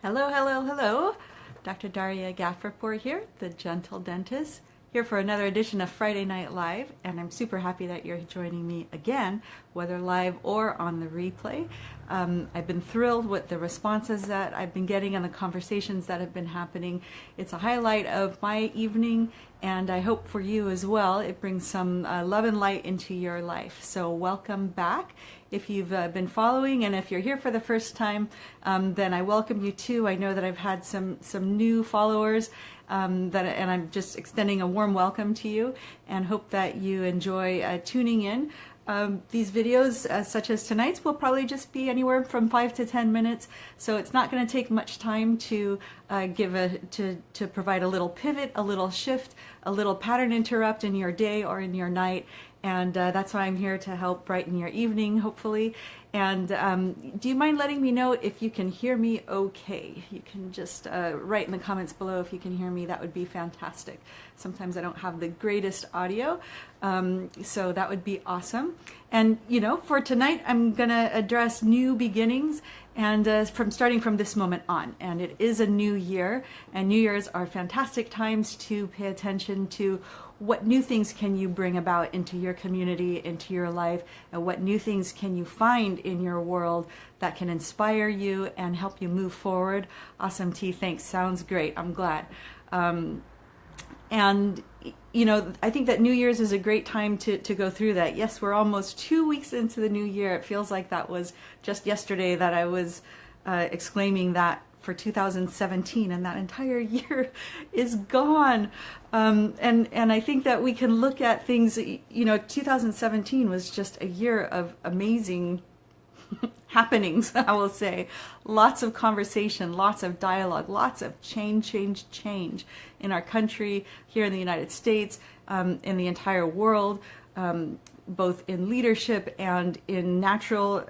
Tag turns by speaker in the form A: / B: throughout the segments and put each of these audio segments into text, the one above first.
A: Hello, hello, hello. Dr. Darya Ghafourpour here, the Gentle Dentist, here for another edition of Friday Night Live, and I'm super happy that you're joining me again, whether live or on the replay. I've been thrilled with the responses that I've been getting and the conversations that have been happening. It's a highlight of my evening, and I hope for you as well. It brings some love and light into your life. So welcome back. If you've been following, and if you're here for the first time, then I welcome you too. I know that I've had some new followers, and I'm just extending a warm welcome to you, and hope that you enjoy tuning in. These videos, such as tonight's, will probably just be anywhere from 5 to 10 minutes, so it's not going to take much time to provide a little pivot, a little shift, a little pattern interrupt in your day or in your night. And that's why I'm here to help brighten your evening, hopefully. And do you mind letting me know if you can hear me okay? You can just write in the comments below if you can hear me. That would be fantastic. Sometimes I don't have the greatest audio, so that would be awesome. And, you know, for tonight, I'm going to address new beginnings and starting from this moment on. And it is a new year, and New Year's are fantastic times to pay attention to what new things can you bring about into your community, into your life, and what new things can you find in your world that can inspire you and help you move forward. Awesome, T, thanks. Sounds great. I'm glad. And, you know, I think that New Year's is a great time to go through that. Yes, we're almost 2 weeks into the new year. It feels like that was just yesterday that I was exclaiming that for 2017, and that entire year is gone. And I think that we can look at things, you know, 2017 was just a year of amazing happenings, I will say. Lots of conversation, lots of dialogue, lots of change in our country, here in the United States, in the entire world, both in leadership and in natural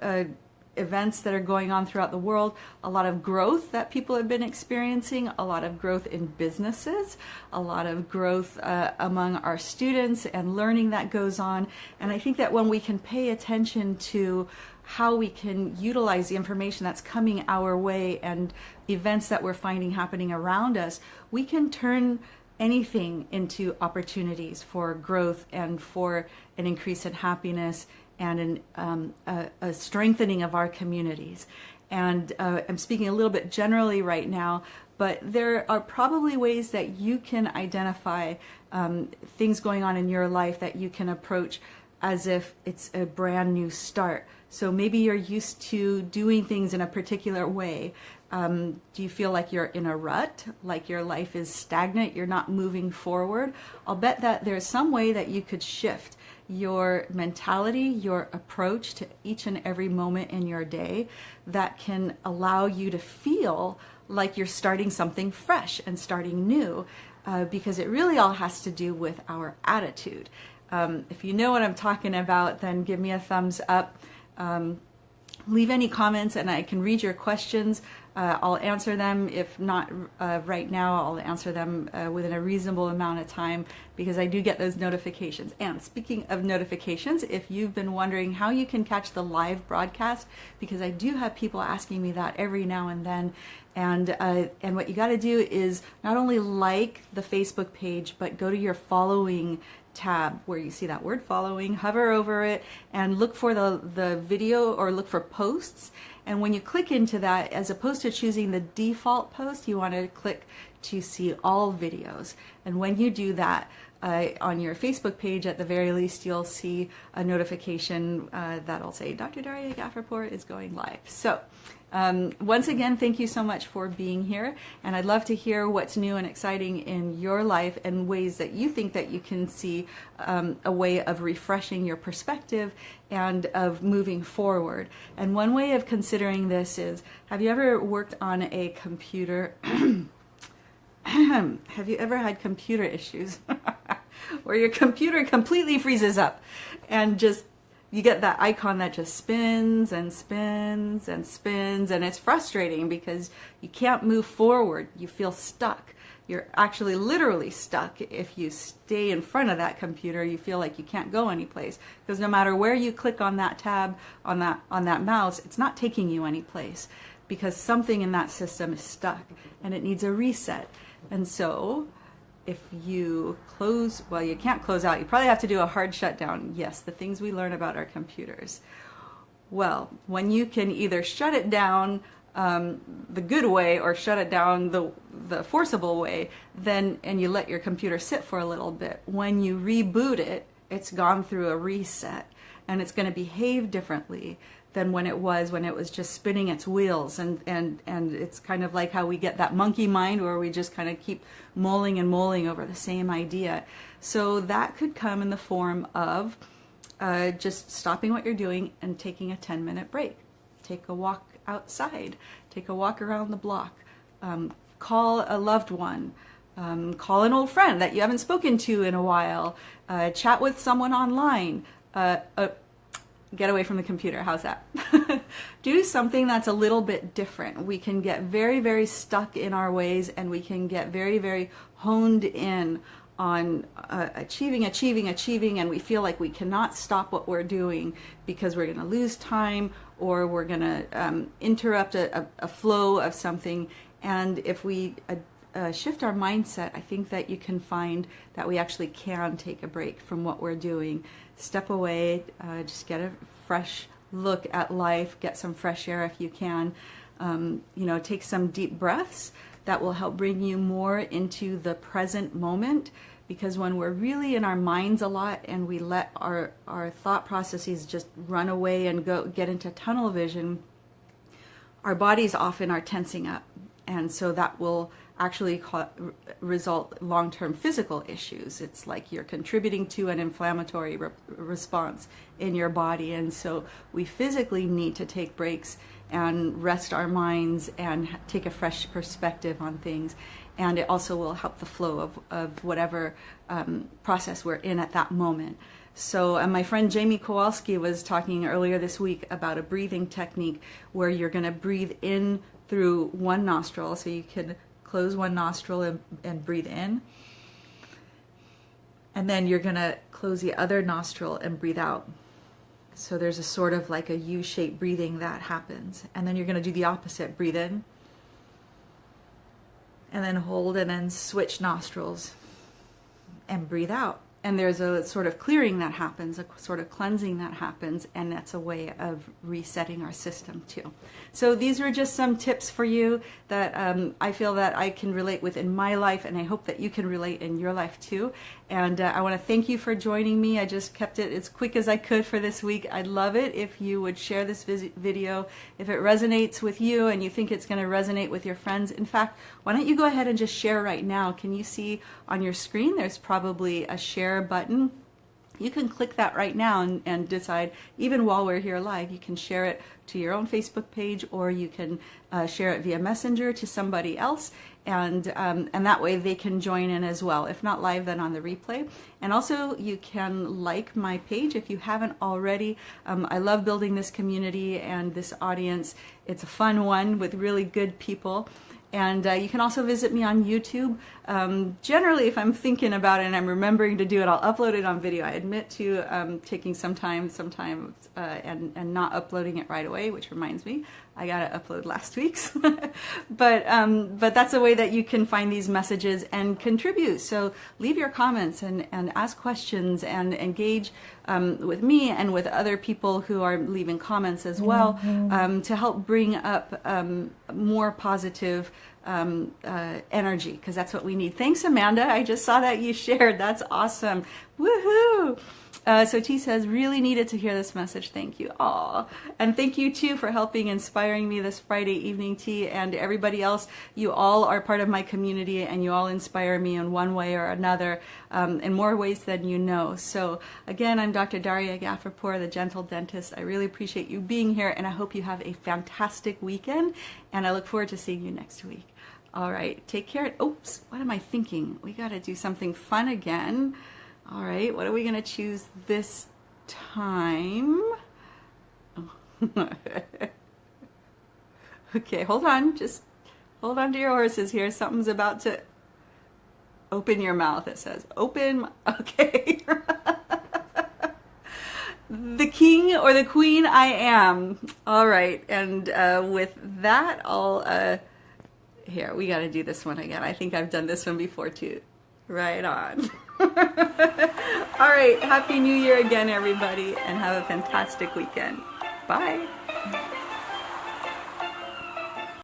A: events that are going on throughout the world, a lot of growth that people have been experiencing, a lot of growth in businesses, a lot of growth among our students and learning that goes on. And I think that when we can pay attention to how we can utilize the information that's coming our way and events that we're finding happening around us, we can turn anything into opportunities for growth and for an increase in happiness and a strengthening of our communities. And I'm speaking a little bit generally right now, but there are probably ways that you can identify things going on in your life that you can approach as if it's a brand new start. So maybe you're used to doing things in a particular way. Do you feel like you're in a rut, like your life is stagnant, you're not moving forward? I'll bet that there's some way that you could shift your mentality, your approach to each and every moment in your day that can allow you to feel like you're starting something fresh and starting new, because it really all has to do with our attitude. If you know what I'm talking about, then give me a thumbs up. Leave any comments and I can read your questions. I'll answer them. If not right now, I'll answer them within a reasonable amount of time, because I do get those notifications. And speaking of notifications, if you've been wondering how you can catch the live broadcast, because I do have people asking me that every now and then, and what you got to do is not only like the Facebook page, but go to your following tab where you see that word following, hover over it and look for the video or look for posts. And when you click into that, as opposed to choosing the default post, you want to click to see all videos. And when you do that, on your Facebook page, at the very least, you'll see a notification that'll say Dr. Darya Ghafourpour is going live. So once again, thank you so much for being here, and I'd love to hear what's new and exciting in your life and ways that you think that you can see a way of refreshing your perspective and of moving forward. And one way of considering this is, have you ever worked on a computer? Have you ever had computer issues where your computer completely freezes up and just you get that icon that just spins and spins and spins, and it's frustrating because you can't move forward. You feel stuck. You're actually literally stuck. If you stay in front of that computer, you feel like you can't go anyplace, because no matter where you click on that tab, on that mouse, it's not taking you anyplace, because something in that system is stuck and it needs a reset. And so if you close, well, you can't close out. You probably have to do a hard shutdown. Yes, the things we learn about our computers. Well, when you can either shut it down the good way or shut it down the forcible way, then, and you let your computer sit for a little bit, when you reboot it, it's gone through a reset, and it's going to behave differently than when it was just spinning its wheels. And it's kind of like how we get that monkey mind, where we just kind of keep mulling and mulling over the same idea. So that could come in the form of just stopping what you're doing and taking a 10-minute break. Take a walk outside, take a walk around the block, call a loved one, call an old friend that you haven't spoken to in a while, chat with someone online, get away from the computer. How's that? Do something that's a little bit different. We can get very, very stuck in our ways, and we can get very, very honed in on achieving, and we feel like we cannot stop what we're doing because we're going to lose time, or we're going to interrupt a flow of something. And if we shift our mindset, I think that you can find that we actually can take a break from what we're doing. Step away, just get a fresh look at life, get some fresh air if you can. Take some deep breaths. That will help bring you more into the present moment, because when we're really in our minds a lot and we let our thought processes just run away and get into tunnel vision, our bodies often are tensing up, and so that will actually result long-term physical issues. It's like you're contributing to an inflammatory response in your body, and so we physically need to take breaks and rest our minds and take a fresh perspective on things. And it also will help the flow of whatever process we're in at that moment. So my friend Jamie Kowalski was talking earlier this week about a breathing technique where you're going to breathe in through one nostril. So you can close one nostril and breathe in. And then you're going to close the other nostril and breathe out. So there's a sort of like a U-shaped breathing that happens. And then you're going to do the opposite. Breathe in. And then hold, and then switch nostrils and breathe out. And there's a sort of clearing that happens, a sort of cleansing that happens, and that's a way of resetting our system too. So these were just some tips for you that I feel that I can relate with in my life, and I hope that you can relate in your life too. And I want to thank you for joining me. I just kept it as quick as I could for this week. I'd love it if you would share this video. If it resonates with you and you think it's going to resonate with your friends. In fact, why don't you go ahead and just share right now? Can you see on your screen there's probably a share button? You can click that right now and decide, even while we're here live, you can share it to your own Facebook page, or you can share it via Messenger to somebody else, and that way they can join in as well. If not live, then on the replay. And also, you can like my page if you haven't already. I love building this community and this audience. It's a fun one with really good people. And you can also visit me on YouTube. Generally, if I'm thinking about it and I'm remembering to do it, I'll upload it on video. I admit to taking some time sometimes and not uploading it right away, which reminds me, I got to upload last week's. but that's a way that you can find these messages and contribute. So leave your comments and ask questions and engage with me and with other people who are leaving comments as well, to help bring up more positive energy, because that's what we need. Thanks, Amanda. I just saw that you shared. That's awesome. Woohoo! So T says, really needed to hear this message. Thank you. Aw. And thank you too for helping inspiring me this Friday evening, T, and everybody else. You all are part of my community, and you all inspire me in one way or another, in more ways than you know. So again, I'm Dr. Darya Ghafourpour, the Gentle Dentist. I really appreciate you being here, and I hope you have a fantastic weekend, and I look forward to seeing you next week. All right, take care. Oops, what am I thinking? We got to do something fun again. All right, what are we going to choose this time? Okay, hold on. Just hold on to your horses here. Something's about to Open your mouth, it says. Okay. The king or the queen I am. All right. And with that, here, we got to do this one again. I think I've done this one before too. Right on. All right. Happy New Year again, everybody, and have a fantastic weekend. Bye.